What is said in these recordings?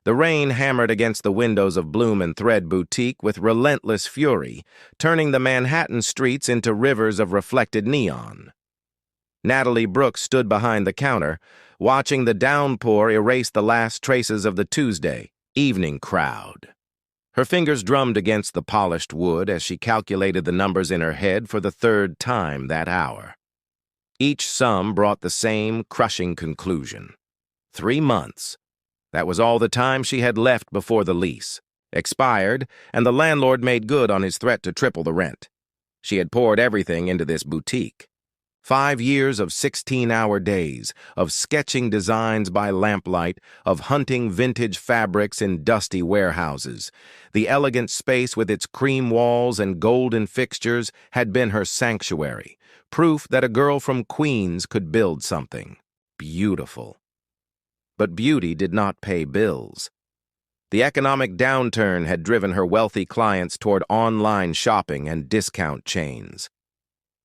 The rain hammered against the windows of Bloom and Thread Boutique with relentless fury, turning the Manhattan streets into rivers of reflected neon. Natalie Brooks stood behind the counter, watching the downpour erase the last traces of the Tuesday evening crowd. Her fingers drummed against the polished wood as she calculated the numbers in her head for the third time that hour. Each sum brought the same crushing conclusion. 3 months. That was all the time she had left before the lease expired, and the landlord made good on his threat to triple the rent. She had poured everything into this boutique. 5 years of 16-hour days, of sketching designs by lamplight, of hunting vintage fabrics in dusty warehouses. The elegant space with its cream walls and golden fixtures had been her sanctuary, proof that a girl from Queens could build something beautiful. But beauty did not pay bills. The economic downturn had driven her wealthy clients toward online shopping and discount chains.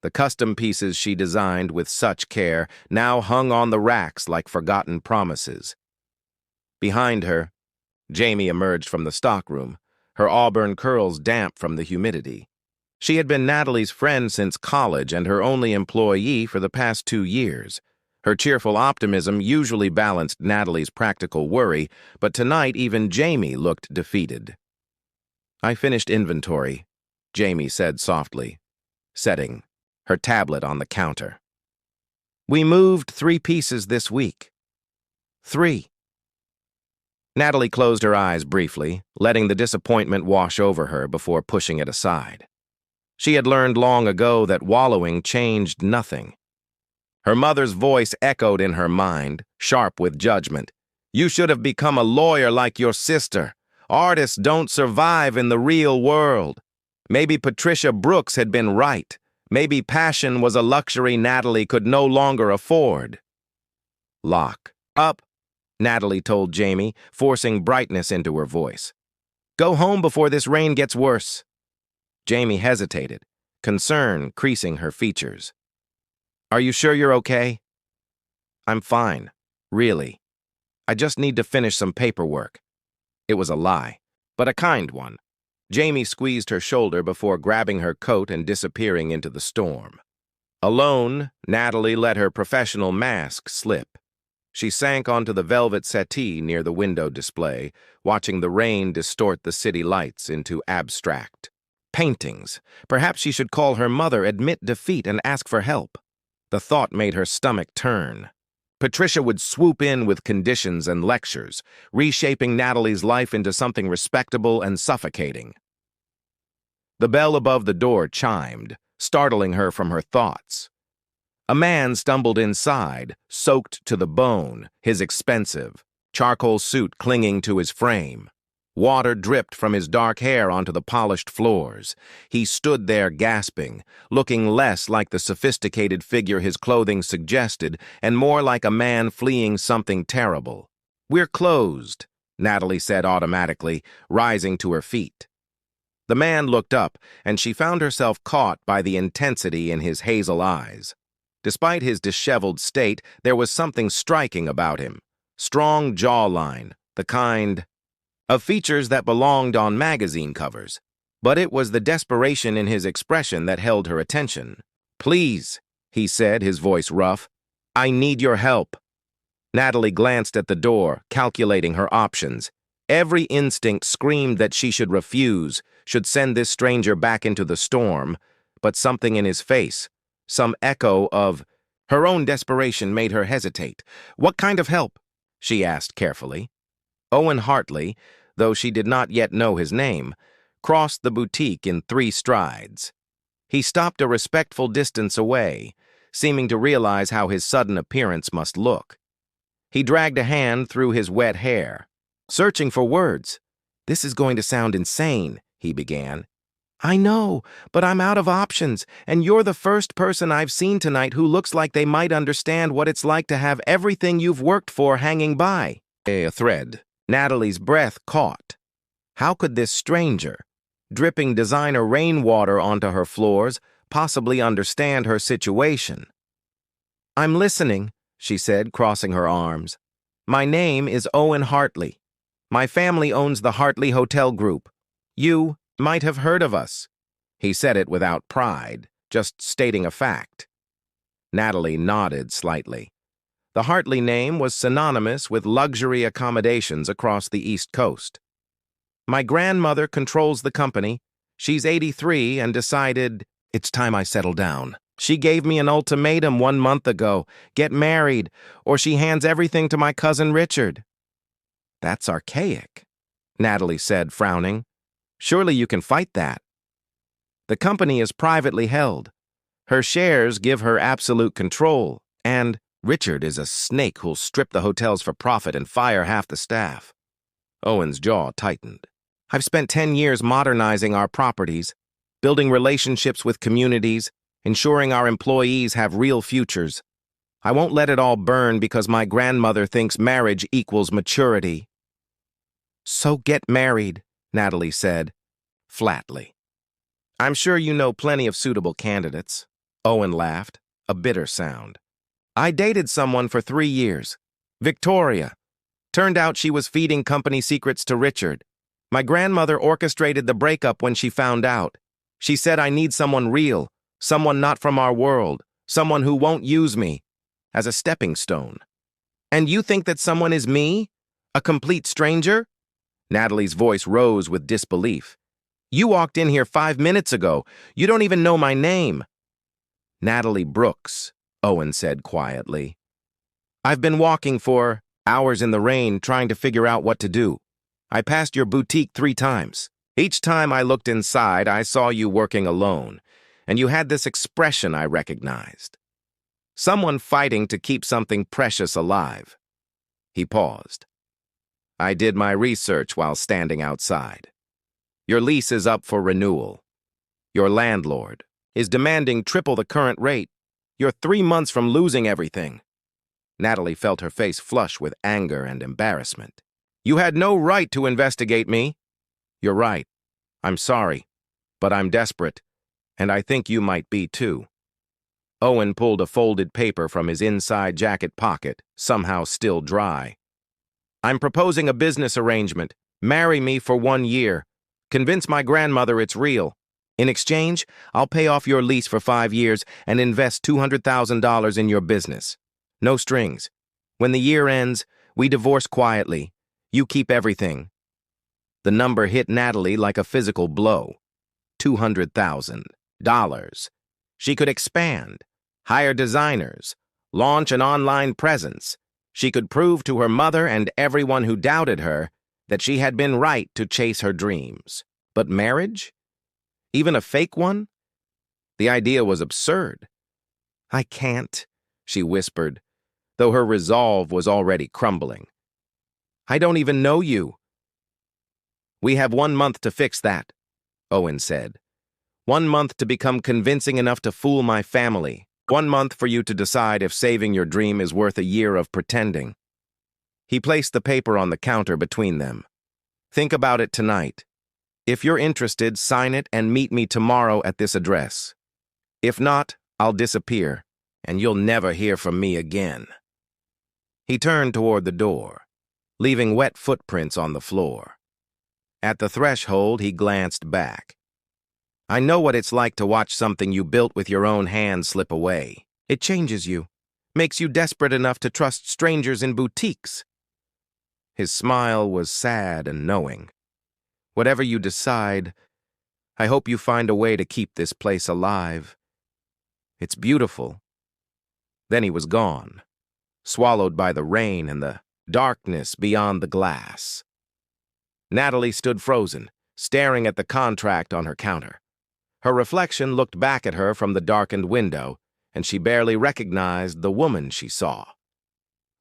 The custom pieces she designed with such care now hung on the racks like forgotten promises. Behind her, Jamie emerged from the stockroom, her auburn curls damp from the humidity. She had been Natalie's friend since college and her only employee for the past 2 years. Her cheerful optimism usually balanced Natalie's practical worry, but tonight even Jamie looked defeated. "I finished inventory," Jamie said softly, setting her tablet on the counter. "We moved 3 pieces this week." 3. Natalie closed her eyes briefly, letting the disappointment wash over her before pushing it aside. She had learned long ago that wallowing changed nothing. Her mother's voice echoed in her mind, sharp with judgment. "You should have become a lawyer like your sister. Artists don't survive in the real world." Maybe Patricia Brooks had been right. Maybe passion was a luxury Natalie could no longer afford. "Lock up," Natalie told Jamie, forcing brightness into her voice. "Go home before this rain gets worse." Jamie hesitated, concern creasing her features. "Are you sure you're okay?" "I'm fine, really. I just need to finish some paperwork." It was a lie, but a kind one. Jamie squeezed her shoulder before grabbing her coat and disappearing into the storm. Alone, Natalie let her professional mask slip. She sank onto the velvet settee near the window display, watching the rain distort the city lights into abstract paintings. Perhaps she should call her mother, admit defeat, and ask for help. The thought made her stomach turn. Patricia would swoop in with conditions and lectures, reshaping Natalie's life into something respectable and suffocating. The bell above the door chimed, startling her from her thoughts. A man stumbled inside, soaked to the bone, his expensive charcoal suit clinging to his frame. Water dripped from his dark hair onto the polished floors. He stood there gasping, looking less like the sophisticated figure his clothing suggested and more like a man fleeing something terrible. "We're closed," Natalie said automatically, rising to her feet. The man looked up, and she found herself caught by the intensity in his hazel eyes. Despite his disheveled state, there was something striking about him. Strong jawline, the kind of features that belonged on magazine covers. But it was the desperation in his expression that held her attention. "Please," he said, his voice rough. "I need your help." Natalie glanced at the door, calculating her options. Every instinct screamed that she should refuse, should send this stranger back into the storm. But something in his face, some echo of her own desperation, made her hesitate. "What kind of help?" she asked carefully. Owen Hartley, though she did not yet know his name, crossed the boutique in 3 strides. He stopped a respectful distance away, seeming to realize how his sudden appearance must look. He dragged a hand through his wet hair, searching for words. "This is going to sound insane," he began. "I know, but I'm out of options, and you're the first person I've seen tonight who looks like they might understand what it's like to have everything you've worked for hanging by." A thread. Natalie's breath caught. How could this stranger, dripping designer rainwater onto her floors, possibly understand her situation? "I'm listening," she said, crossing her arms. "My name is Owen Hartley." My family owns the Hartley Hotel Group. You might have heard of us." He said it without pride, just stating a fact. Natalie nodded slightly. The Hartley name was synonymous with luxury accommodations across the East Coast. "My grandmother controls the company. She's 83 and decided it's time I settle down. She gave me an ultimatum 1 month ago. Get married, or she hands everything to my cousin Richard." "That's archaic," Natalie said, frowning. "Surely you can fight that." "The company is privately held. Her shares give her absolute control, and Richard is a snake who'll strip the hotels for profit and fire half the staff." Owen's jaw tightened. "I've spent 10 years modernizing our properties, building relationships with communities, ensuring our employees have real futures. I won't let it all burn because my grandmother thinks marriage equals maturity." "So get married," Natalie said, flatly. "I'm sure you know plenty of suitable candidates." Owen laughed, a bitter sound. "I dated someone for 3 years. Victoria. Turned out she was feeding company secrets to Richard. My grandmother orchestrated the breakup when she found out. She said I need someone real, someone not from our world, someone who won't use me as a stepping stone." "And you think that someone is me? A complete stranger?" Natalie's voice rose with disbelief. "You walked in here 5 minutes ago. You don't even know my name." "Natalie Brooks," Owen said quietly. "I've been walking for hours in the rain trying to figure out what to do. I passed your boutique 3 times. Each time I looked inside, I saw you working alone, and you had this expression I recognized. Someone fighting to keep something precious alive." He paused. "I did my research while standing outside. Your lease is up for renewal. Your landlord is demanding triple the current rate. You're 3 months from losing everything." Natalie felt her face flush with anger and embarrassment. "You had no right to investigate me." "You're right. I'm sorry. But I'm desperate, and I think you might be too." Owen pulled a folded paper from his inside jacket pocket, somehow still dry. "I'm proposing a business arrangement. Marry me for 1 year. Convince my grandmother it's real. In exchange, I'll pay off your lease for 5 years and invest $200,000 in your business. No strings. When the year ends, we divorce quietly. You keep everything." The number hit Natalie like a physical blow. $200,000. She could expand, hire designers, launch an online presence. She could prove to her mother and everyone who doubted her that she had been right to chase her dreams. But marriage? Even a fake one? The idea was absurd. "I can't," she whispered, though her resolve was already crumbling. "I don't even know you." "We have 1 month to fix that," Owen said. 1 month to become convincing enough to fool my family. 1 month for you to decide if saving your dream is worth a year of pretending." He placed the paper on the counter between them. "Think about it tonight. If you're interested, sign it and meet me tomorrow at this address. If not, I'll disappear, and you'll never hear from me again." He turned toward the door, leaving wet footprints on the floor. At the threshold, he glanced back. "I know what it's like to watch something you built with your own hands slip away. It changes you, makes you desperate enough to trust strangers in boutiques." His smile was sad and knowing. "Whatever you decide, I hope you find a way to keep this place alive. It's beautiful." Then he was gone, swallowed by the rain and the darkness beyond the glass. Natalie stood frozen, staring at the contract on her counter. Her reflection looked back at her from the darkened window, and she barely recognized the woman she saw.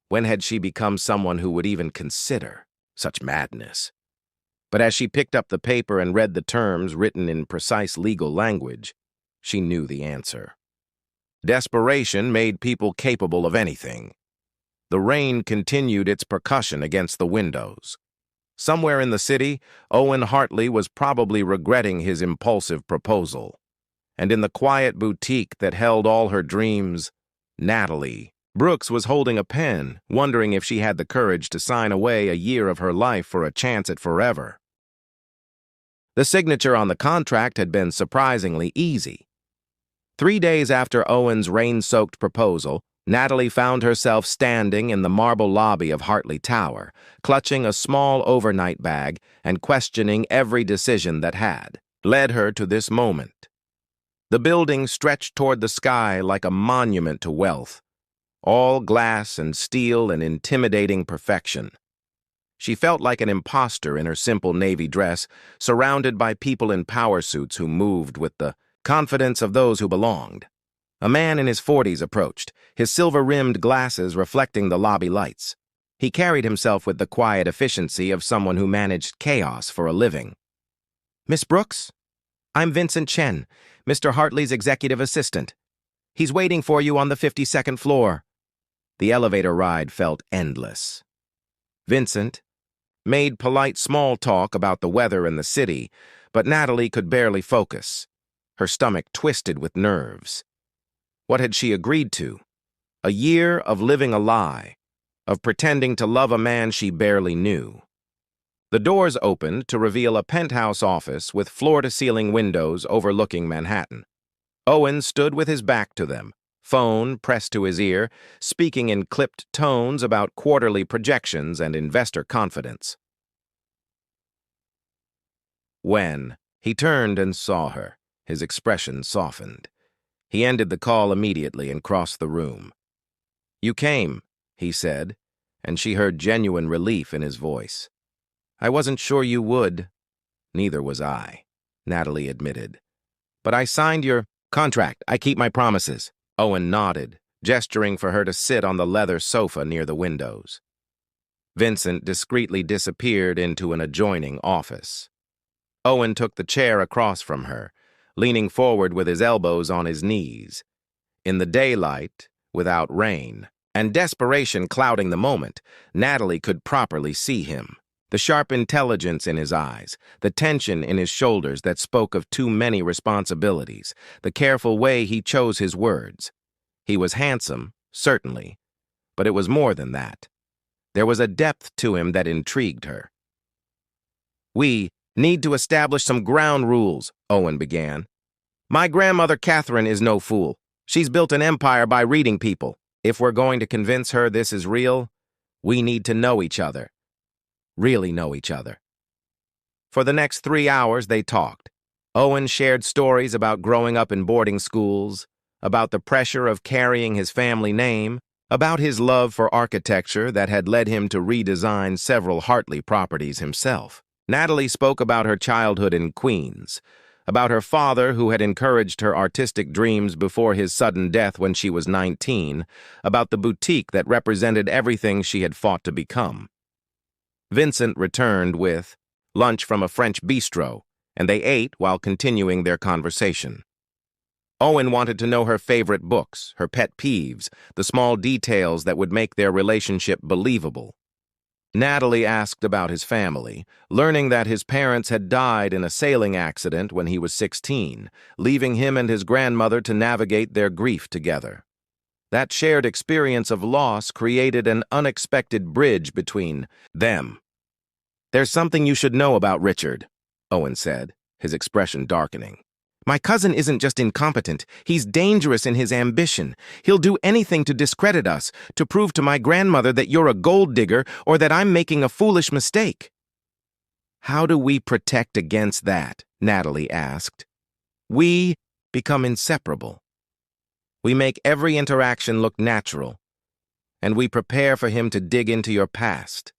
When had she become someone who would even consider such madness? But as she picked up the paper and read the terms written in precise legal language, she knew the answer. Desperation made people capable of anything. The rain continued its percussion against the windows. Somewhere in the city, Owen Hartley was probably regretting his impulsive proposal. And in the quiet boutique that held all her dreams, Natalie Brooks was holding a pen, wondering if she had the courage to sign away a year of her life for a chance at forever. The signature on the contract had been surprisingly easy. 3 days after Owen's rain-soaked proposal, Natalie found herself standing in the marble lobby of Hartley Tower, clutching a small overnight bag and questioning every decision that had led her to this moment. The building stretched toward the sky like a monument to wealth, all glass and steel in intimidating perfection. She felt like an imposter in her simple navy dress, surrounded by people in power suits who moved with the confidence of those who belonged. A man in his 40s approached, his silver-rimmed glasses reflecting the lobby lights. He carried himself with the quiet efficiency of someone who managed chaos for a living. "Miss Brooks? I'm Vincent Chen, Mr. Hartley's executive assistant. He's waiting for you on the 52nd floor." The elevator ride felt endless. Vincent made polite small talk about the weather and the city, but Natalie could barely focus. Her stomach twisted with nerves. What had she agreed to? A year of living a lie, of pretending to love a man she barely knew. The doors opened to reveal a penthouse office with floor-to-ceiling windows overlooking Manhattan. Owen stood with his back to them, phone pressed to his ear, speaking in clipped tones about quarterly projections and investor confidence. When he turned and saw her, his expression softened. He ended the call immediately and crossed the room. "You came," he said, and she heard genuine relief in his voice. "I wasn't sure you would." "Neither was I," Natalie admitted. "But I signed your contract. I keep my promises." Owen nodded, gesturing for her to sit on the leather sofa near the windows. Vincent discreetly disappeared into an adjoining office. Owen took the chair across from her, leaning forward with his elbows on his knees. In the daylight, without rain, and desperation clouding the moment, Natalie could properly see him. The sharp intelligence in his eyes, the tension in his shoulders that spoke of too many responsibilities, the careful way he chose his words. He was handsome, certainly, but it was more than that. There was a depth to him that intrigued her. "We need to establish some ground rules," Owen began. "My grandmother Catherine is no fool. She's built an empire by reading people. If we're going to convince her this is real, we need to know each other. Really know each other." For the next 3 hours, they talked. Owen shared stories about growing up in boarding schools, about the pressure of carrying his family name, about his love for architecture that had led him to redesign several Hartley properties himself. Natalie spoke about her childhood in Queens, about her father who had encouraged her artistic dreams before his sudden death when she was 19, about the boutique that represented everything she had fought to become. Vincent returned with lunch from a French bistro, and they ate while continuing their conversation. Owen wanted to know her favorite books, her pet peeves, the small details that would make their relationship believable. Natalie asked about his family, learning that his parents had died in a sailing accident when he was 16, leaving him and his grandmother to navigate their grief together. That shared experience of loss created an unexpected bridge between them. "There's something you should know about Richard," Owen said, his expression darkening. "My cousin isn't just incompetent, he's dangerous in his ambition. He'll do anything to discredit us, to prove to my grandmother that you're a gold digger or that I'm making a foolish mistake." "How do we protect against that?" Natalie asked. "We become inseparable. We make every interaction look natural, and we prepare for him to dig into your past."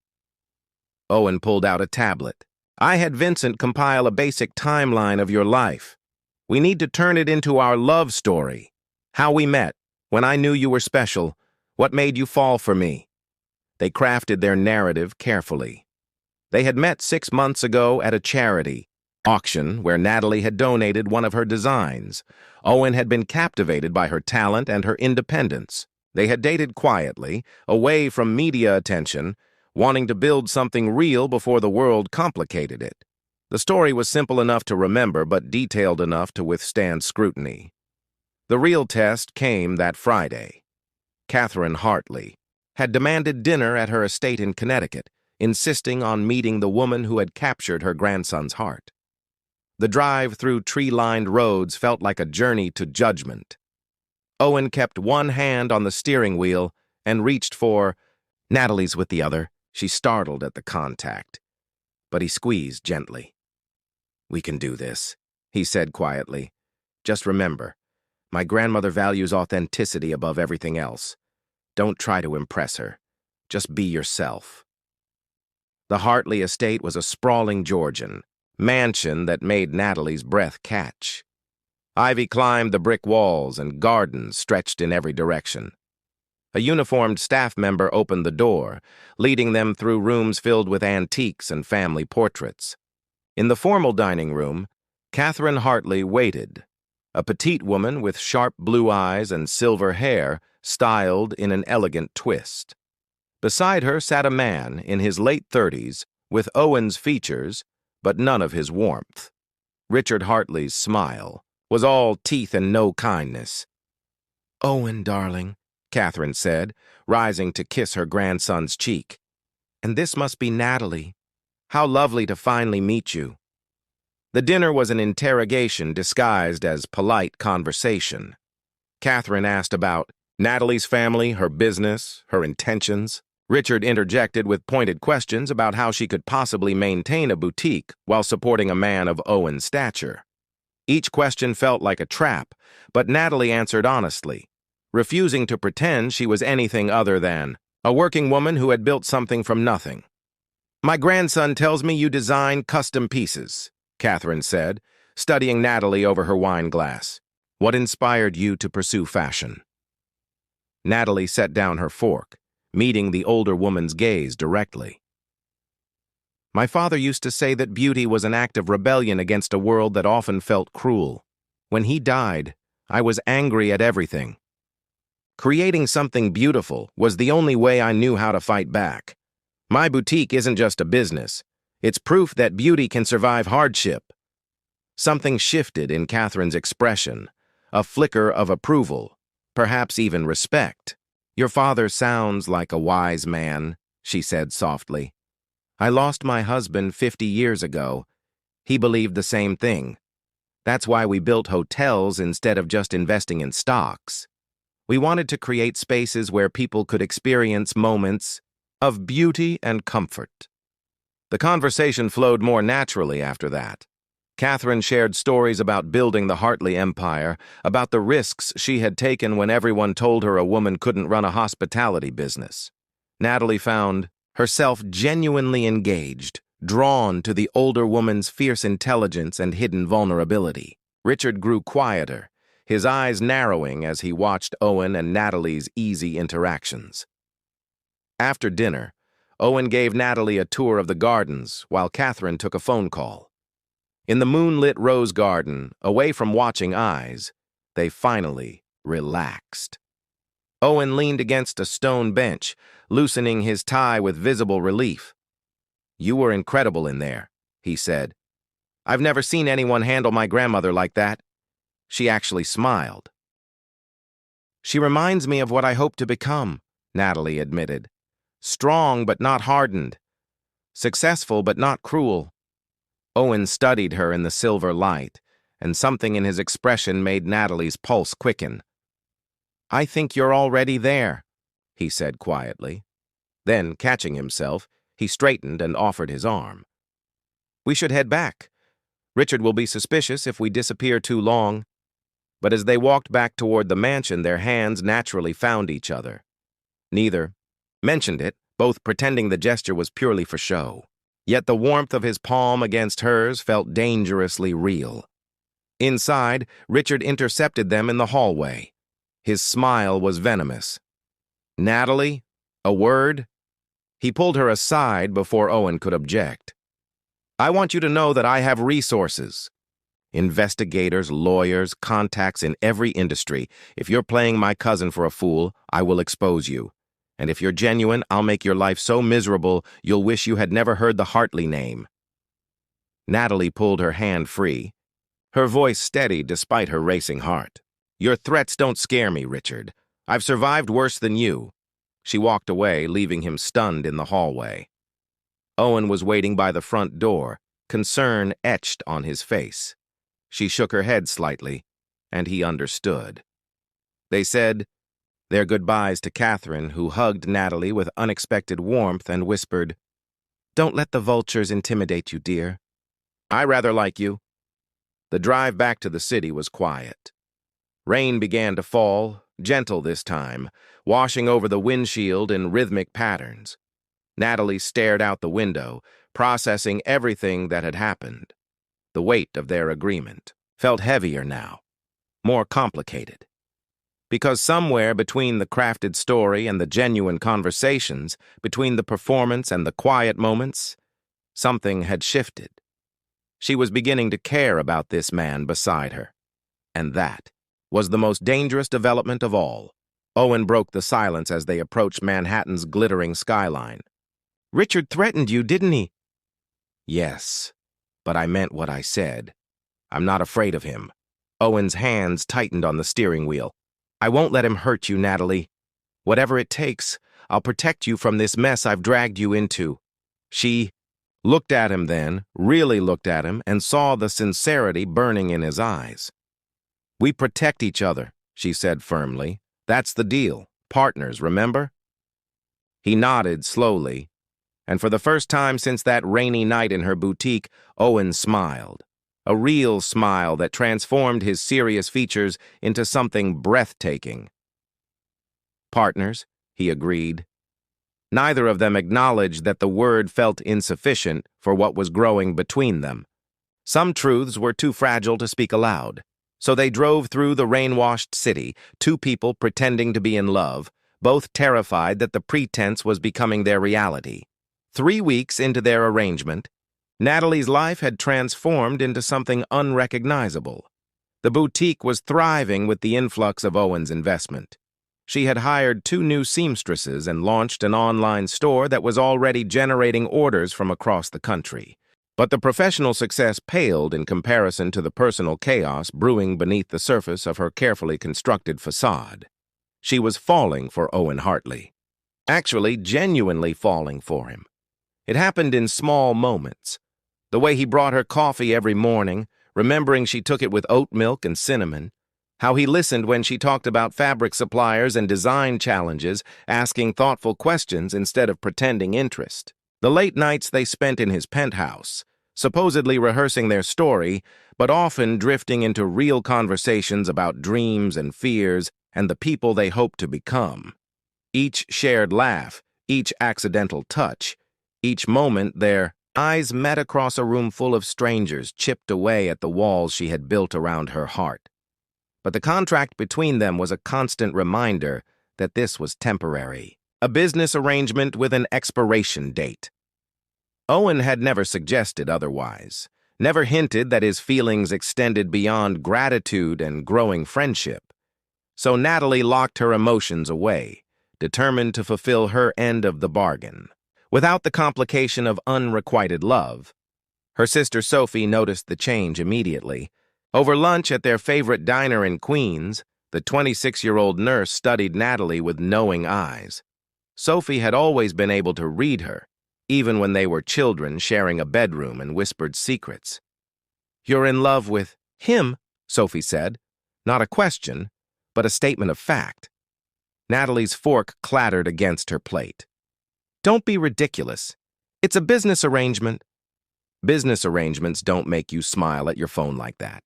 Owen pulled out a tablet. "I had Vincent compile a basic timeline of your life. We need to turn it into our love story. How we met, when I knew you were special, what made you fall for me." They crafted their narrative carefully. They had met 6 months ago at a charity auction where Natalie had donated one of her designs. Owen had been captivated by her talent and her independence. They had dated quietly, away from media attention, wanting to build something real before the world complicated it. The story was simple enough to remember, but detailed enough to withstand scrutiny. The real test came that Friday. Catherine Hartley, had demanded dinner at her estate in Connecticut, insisting on meeting the woman who had captured her grandson's heart. The drive through tree-lined roads felt like a journey to judgment. Owen kept one hand on the steering wheel and reached for Natalie's with the other. She startled at the contact, but he squeezed gently. "We can do this," he said quietly. "Just remember, my grandmother values authenticity above everything else. Don't try to impress her. Just be yourself." The Hartley estate was a sprawling Georgian mansion that made Natalie's breath catch. Ivy climbed the brick walls and gardens stretched in every direction. A uniformed staff member opened the door, leading them through rooms filled with antiques and family portraits. In the formal dining room, Catherine Hartley waited, a petite woman with sharp blue eyes and silver hair styled in an elegant twist. Beside her sat a man in his late 30s with Owen's features, but none of his warmth. Richard Hartley's smile was all teeth and no kindness. "Owen, darling," Catherine said, rising to kiss her grandson's cheek. "And this must be Natalie. How lovely to finally meet you." The dinner was an interrogation disguised as polite conversation. Catherine asked about Natalie's family, her business, her intentions. Richard interjected with pointed questions about how she could possibly maintain a boutique while supporting a man of Owen's stature. Each question felt like a trap, but Natalie answered honestly, refusing to pretend she was anything other than a working woman who had built something from nothing. "My grandson tells me you design custom pieces," Catherine said, studying Natalie over her wine glass. "What inspired you to pursue fashion?" Natalie set down her fork, meeting the older woman's gaze directly. "My father used to say that beauty was an act of rebellion against a world that often felt cruel. When he died, I was angry at everything. Creating something beautiful was the only way I knew how to fight back. My boutique isn't just a business. It's proof that beauty can survive hardship." Something shifted in Catherine's expression, a flicker of approval, perhaps even respect. "Your father sounds like a wise man," she said softly. "I lost my husband 50 years ago. He believed the same thing. That's why we built hotels instead of just investing in stocks. We wanted to create spaces where people could experience moments of beauty and comfort." The conversation flowed more naturally after that. Catherine shared stories about building the Hartley empire, about the risks she had taken when everyone told her a woman couldn't run a hospitality business. Natalie found herself genuinely engaged, drawn to the older woman's fierce intelligence and hidden vulnerability. Richard grew quieter, his eyes narrowing as he watched Owen and Natalie's easy interactions. After dinner, Owen gave Natalie a tour of the gardens while Catherine took a phone call. In the moonlit rose garden, away from watching eyes, they finally relaxed. Owen leaned against a stone bench, loosening his tie with visible relief. "You were incredible in there," he said. "I've never seen anyone handle my grandmother like that." She actually smiled. "She reminds me of what I hope to become," Natalie admitted. "Strong but not hardened. Successful but not cruel." Owen studied her in the silver light, and something in his expression made Natalie's pulse quicken. "I think you're already there," he said quietly. Then, catching himself, he straightened and offered his arm. "We should head back. Richard will be suspicious if we disappear too long." But as they walked back toward the mansion, their hands naturally found each other. Neither mentioned it, both pretending the gesture was purely for show. Yet the warmth of his palm against hers felt dangerously real. Inside, Richard intercepted them in the hallway. His smile was venomous. "Natalie, a word?" He pulled her aside before Owen could object. "I want you to know that I have resources. Investigators, lawyers, contacts in every industry. If you're playing my cousin for a fool, I will expose you. And if you're genuine, I'll make your life so miserable you'll wish you had never heard the Hartley name." Natalie pulled her hand free, her voice steady despite her racing heart. "Your threats don't scare me, Richard. I've survived worse than you." She walked away, leaving him stunned in the hallway. Owen was waiting by the front door, concern etched on his face. She shook her head slightly, and he understood. They said their goodbyes to Catherine, who hugged Natalie with unexpected warmth and whispered, "Don't let the vultures intimidate you, dear. I rather like you." The drive back to the city was quiet. Rain began to fall, gentle this time, washing over the windshield in rhythmic patterns. Natalie stared out the window, processing everything that had happened. The weight of their agreement felt heavier now, more complicated. Because somewhere between the crafted story and the genuine conversations, between the performance and the quiet moments, something had shifted. She was beginning to care about this man beside her. And that was the most dangerous development of all. Owen broke the silence as they approached Manhattan's glittering skyline. "Richard threatened you, didn't he?" "Yes, but I meant what I said. I'm not afraid of him." Owen's hands tightened on the steering wheel. "I won't let him hurt you, Natalie. Whatever it takes, I'll protect you from this mess I've dragged you into." She looked at him then, really looked at him, and saw the sincerity burning in his eyes. "We protect each other," she said firmly. "That's the deal. Partners, remember?" He nodded slowly, and for the first time since that rainy night in her boutique, Owen smiled. A real smile that transformed his serious features into something breathtaking. "Partners," he agreed. Neither of them acknowledged that the word felt insufficient for what was growing between them. Some truths were too fragile to speak aloud. So they drove through the rain-washed city, two people pretending to be in love, both terrified that the pretense was becoming their reality. 3 weeks into their arrangement, Natalie's life had transformed into something unrecognizable. The boutique was thriving with the influx of Owen's investment. She had hired 2 new seamstresses and launched an online store that was already generating orders from across the country. But the professional success paled in comparison to the personal chaos brewing beneath the surface of her carefully constructed facade. She was falling for Owen Hartley. Actually, genuinely falling for him. It happened in small moments. The way he brought her coffee every morning, remembering she took it with oat milk and cinnamon. How he listened when she talked about fabric suppliers and design challenges, asking thoughtful questions instead of pretending interest. The late nights they spent in his penthouse, supposedly rehearsing their story, but often drifting into real conversations about dreams and fears and the people they hoped to become. Each shared laugh, each accidental touch, each moment their eyes met across a room full of strangers chipped away at the walls she had built around her heart. But the contract between them was a constant reminder that this was temporary, a business arrangement with an expiration date. Owen had never suggested otherwise, never hinted that his feelings extended beyond gratitude and growing friendship. So Natalie locked her emotions away, determined to fulfill her end of the bargain, without the complication of unrequited love. Her sister Sophie noticed the change immediately. Over lunch at their favorite diner in Queens, the 26-year-old nurse studied Natalie with knowing eyes. Sophie had always been able to read her, even when they were children sharing a bedroom and whispered secrets. "You're in love with him," Sophie said. Not a question, but a statement of fact. Natalie's fork clattered against her plate. "Don't be ridiculous. It's a business arrangement." Business arrangements don't make you smile at your phone like that.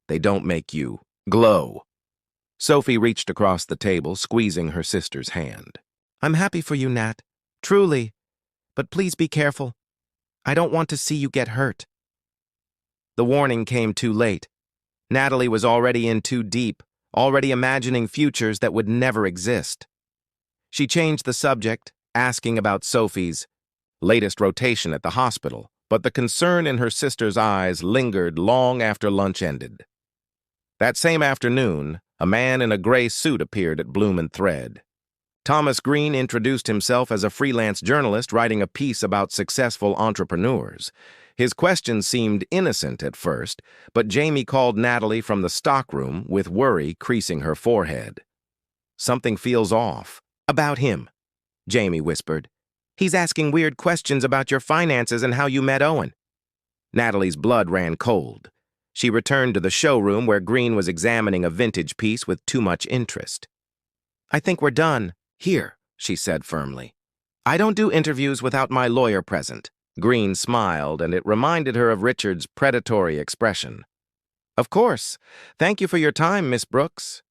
They don't make you glow. Sophie reached across the table, squeezing her sister's hand. "I'm happy for you, Nat. Truly. But please be careful. I don't want to see you get hurt." The warning came too late. Natalie was already in too deep, already imagining futures that would never exist. She changed the subject, asking about Sophie's latest rotation at the hospital, but the concern in her sister's eyes lingered long after lunch ended. That same afternoon, a man in a gray suit appeared at Bloom & Thread. Thomas Green introduced himself as a freelance journalist writing a piece about successful entrepreneurs. His questions seemed innocent at first, but Jamie called Natalie from the stockroom with worry creasing her forehead. Something feels off. About him, Jamie whispered. He's asking weird questions about your finances and how you met Owen. Natalie's blood ran cold. She returned to the showroom where Green was examining a vintage piece with too much interest. I think we're done. Here, she said firmly. I don't do interviews without my lawyer present. Green smiled, and it reminded her of Richard's predatory expression. Of course. Thank you for your time, Miss Brooks.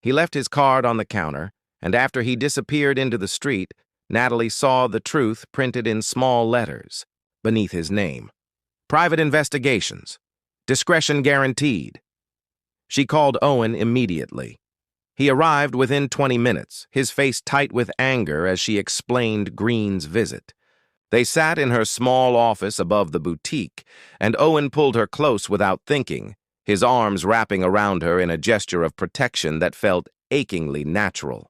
He left his card on the counter, and after he disappeared into the street, Natalie saw the truth printed in small letters beneath his name. Private investigations. Discretion guaranteed. She called Owen immediately. He arrived within 20 minutes, his face tight with anger as she explained Green's visit. They sat in her small office above the boutique, and Owen pulled her close without thinking, his arms wrapping around her in a gesture of protection that felt achingly natural.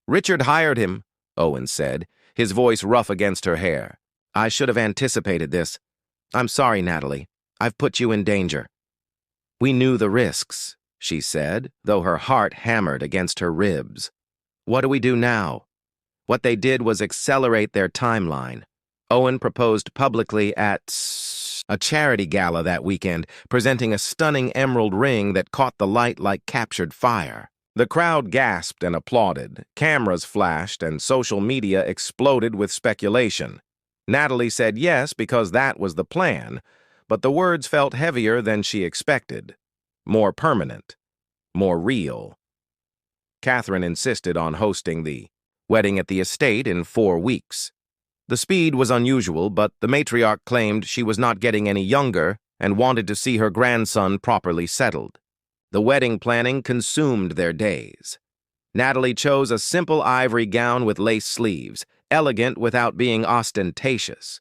Richard hired him, Owen said, his voice rough against her hair. I should have anticipated this. I'm sorry, Natalie. I've put you in danger. We knew the risks, she said, though her heart hammered against her ribs. What do we do now? What they did was accelerate their timeline. Owen proposed publicly at a charity gala that weekend, presenting a stunning emerald ring that caught the light like captured fire. The crowd gasped and applauded, cameras flashed, and social media exploded with speculation. Natalie said yes because that was the plan, but the words felt heavier than she expected. More permanent. More real. Catherine insisted on hosting the wedding at the estate in 4 weeks. The speed was unusual, but the matriarch claimed she was not getting any younger and wanted to see her grandson properly settled. The wedding planning consumed their days. Natalie chose a simple ivory gown with lace sleeves, elegant without being ostentatious.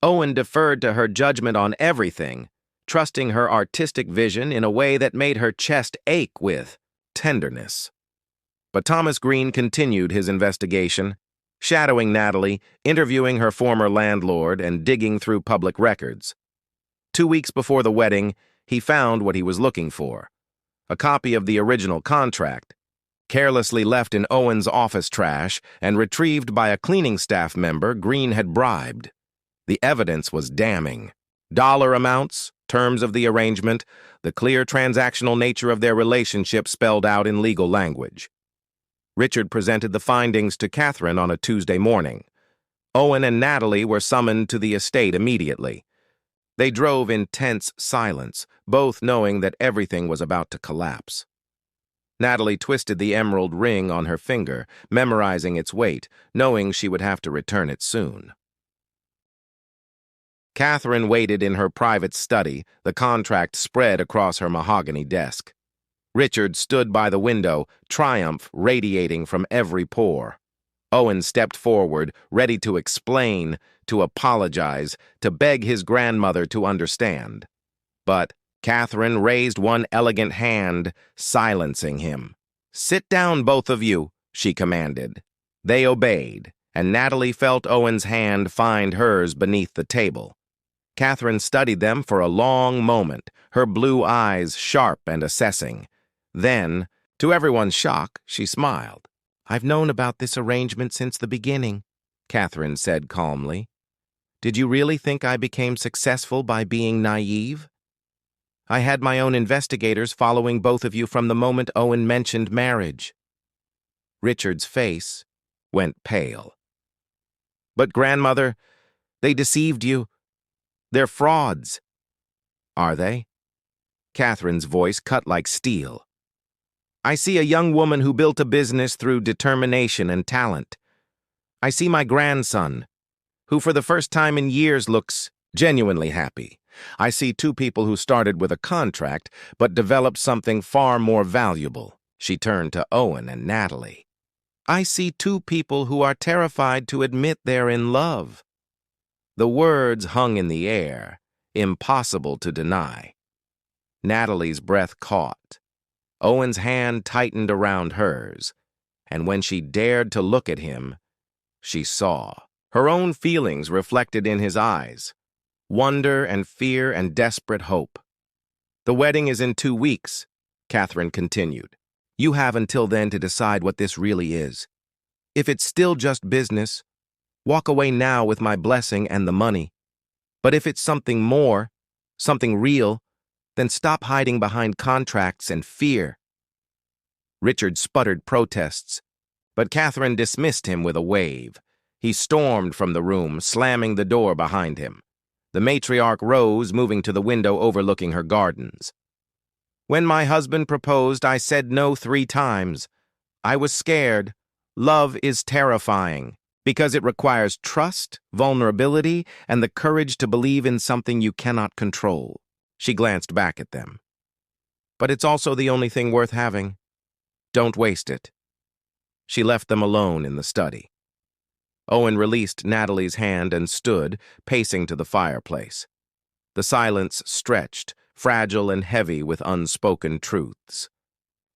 Owen deferred to her judgment on everything, trusting her artistic vision in a way that made her chest ache with tenderness. But Thomas Green continued his investigation, shadowing Natalie, interviewing her former landlord, and digging through public records. 2 weeks before the wedding, he found what he was looking for: a copy of the original contract, carelessly left in Owen's office trash and retrieved by a cleaning staff member Green had bribed. The evidence was damning. Dollar amounts, terms of the arrangement, the clear transactional nature of their relationship spelled out in legal language. Richard presented the findings to Catherine on a Tuesday morning. Owen and Natalie were summoned to the estate immediately. They drove in tense silence, both knowing that everything was about to collapse. Natalie twisted the emerald ring on her finger, memorizing its weight, knowing she would have to return it soon. Catherine waited in her private study, the contract spread across her mahogany desk. Richard stood by the window, triumph radiating from every pore. Owen stepped forward, ready to explain, to apologize, to beg his grandmother to understand. But Catherine raised one elegant hand, silencing him. "Sit down, both of you," she commanded. They obeyed, and Natalie felt Owen's hand find hers beneath the table. Catherine studied them for a long moment, her blue eyes sharp and assessing. Then, to everyone's shock, she smiled. "I've known about this arrangement since the beginning," Catherine said calmly. "Did you really think I became successful by being naive? I had my own investigators following both of you from the moment Owen mentioned marriage." Richard's face went pale. "But, grandmother, they deceived you. They're frauds." "Are they?" Catherine's voice cut like steel. "I see a young woman who built a business through determination and talent. I see my grandson, who for the first time in years looks genuinely happy. I see 2 people who started with a contract but developed something far more valuable." She turned to Owen and Natalie. "I see 2 people who are terrified to admit they're in love." The words hung in the air, impossible to deny. Natalie's breath caught. Owen's hand tightened around hers, and when she dared to look at him, she saw her own feelings reflected in his eyes: wonder and fear and desperate hope. "The wedding is in 2 weeks," Catherine continued. You have until then to decide what this really is. If it's still just business, walk away now with my blessing and the money. But if it's something more, something real, then stop hiding behind contracts and fear." Richard sputtered protests, but Catherine dismissed him with a wave. He stormed from the room, slamming the door behind him. The matriarch rose, moving to the window overlooking her gardens. "When my husband proposed, I said no 3 times. I was scared. Love is terrifying, because it requires trust, vulnerability, and the courage to believe in something you cannot control." She glanced back at them. "But it's also the only thing worth having. Don't waste it." She left them alone in the study. Owen released Natalie's hand and stood, pacing to the fireplace. The silence stretched, fragile and heavy with unspoken truths.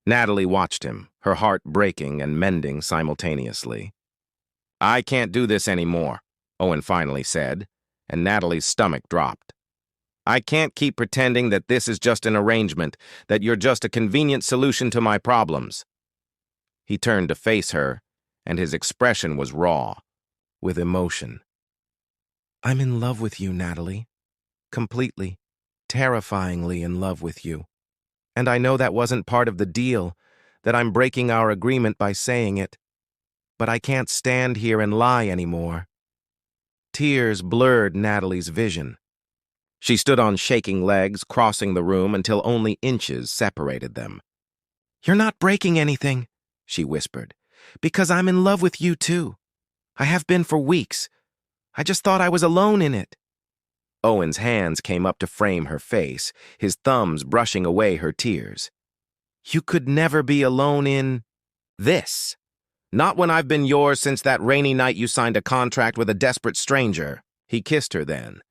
Natalie watched him, her heart breaking and mending simultaneously. "I can't do this anymore," Owen finally said, and Natalie's stomach dropped. "I can't keep pretending that this is just an arrangement, that you're just a convenient solution to my problems." He turned to face her, and his expression was raw, with emotion. "I'm in love with you, Natalie. Completely, terrifyingly in love with you. And I know that wasn't part of the deal, that I'm breaking our agreement by saying it. But I can't stand here and lie anymore." Tears blurred Natalie's vision. She stood on shaking legs, crossing the room until only inches separated them. "You're not breaking anything," she whispered, "because I'm in love with you too. I have been for weeks. I just thought I was alone in it." Owen's hands came up to frame her face, his thumbs brushing away her tears. "You could never be alone in this. Not when I've been yours since that rainy night you signed a contract with a desperate stranger." He kissed her then,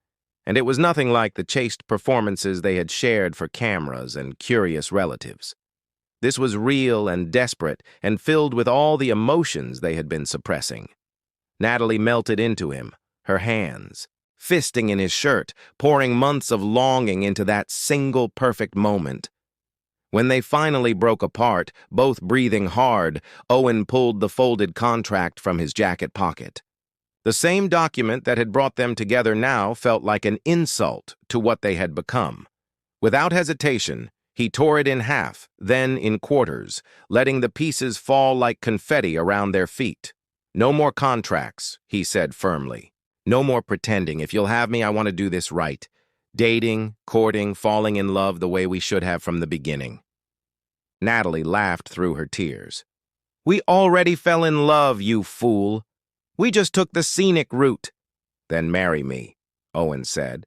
and it was nothing like the chaste performances they had shared for cameras and curious relatives. This was real and desperate and filled with all the emotions they had been suppressing. Natalie melted into him, her hands, fisting in his shirt, pouring months of longing into that single perfect moment. When they finally broke apart, both breathing hard, Owen pulled the folded contract from his jacket pocket. The same document that had brought them together now felt like an insult to what they had become. Without hesitation, he tore it in half, then in quarters, letting the pieces fall like confetti around their feet. "No more contracts," he said firmly. "No more pretending. If you'll have me, I want to do this right. Dating, courting, falling in love the way we should have from the beginning." Natalie laughed through her tears. "We already fell in love, you fool. We just took the scenic route." "Then marry me," Owen said.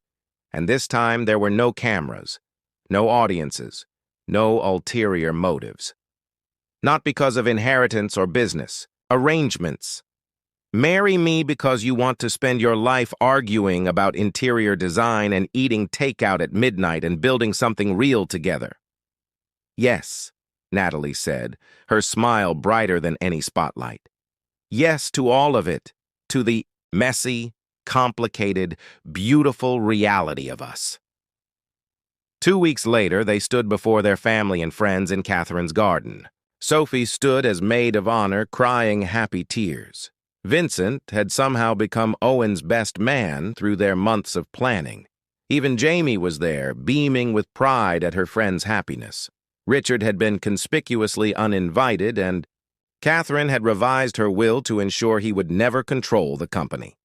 And this time there were no cameras, no audiences, no ulterior motives. Not because of inheritance or business, arrangements. Marry me because you want to spend your life arguing about interior design and eating takeout at midnight and building something real together. "Yes," Natalie said, her smile brighter than any spotlight. "Yes to all of it, to the messy, complicated, beautiful reality of us." 2 weeks later, they stood before their family and friends in Catherine's garden. Sophie stood as maid of honor, crying happy tears. Vincent had somehow become Owen's best man through their months of planning. Even Jamie was there, beaming with pride at her friend's happiness. Richard had been conspicuously uninvited, and Catherine had revised her will to ensure he would never control the company.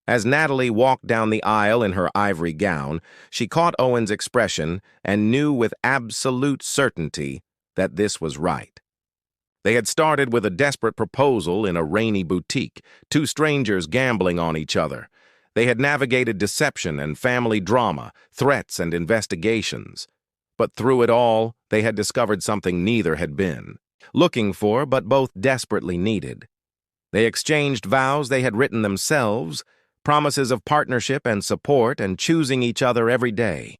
As Natalie walked down the aisle in her ivory gown, she caught Owen's expression and knew with absolute certainty that this was right. They had started with a desperate proposal in a rainy boutique, 2 strangers gambling on each other. They had navigated deception and family drama, threats and investigations. But through it all, they had discovered something neither had been looking for, but both desperately needed. They exchanged vows they had written themselves, promises of partnership and support, and choosing each other every day.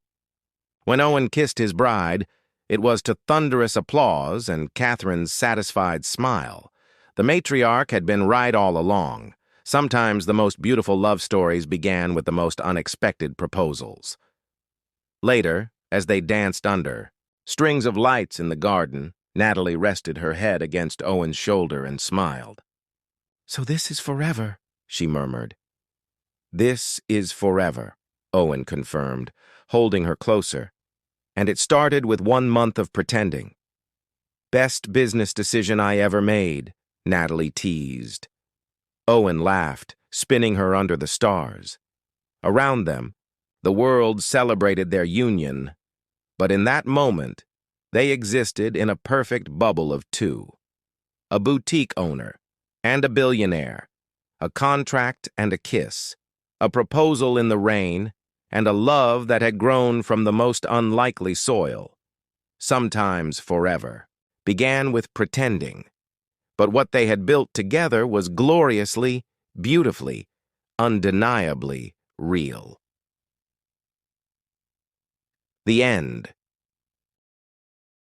When Owen kissed his bride, it was to thunderous applause and Catherine's satisfied smile. The matriarch had been right all along. Sometimes the most beautiful love stories began with the most unexpected proposals. Later, as they danced under strings of lights in the garden, Natalie rested her head against Owen's shoulder and smiled. "So this is forever," she murmured. "This is forever," Owen confirmed, holding her closer. "And it started with 1 month of pretending." "Best business decision I ever made," Natalie teased. Owen laughed, spinning her under the stars. Around them, the world celebrated their union, but in that moment, they existed in a perfect bubble of two. A boutique owner and a billionaire, a contract and a kiss, a proposal in the rain, and a love that had grown from the most unlikely soil. Sometimes forever began with pretending, but what they had built together was gloriously, beautifully, undeniably real. The end.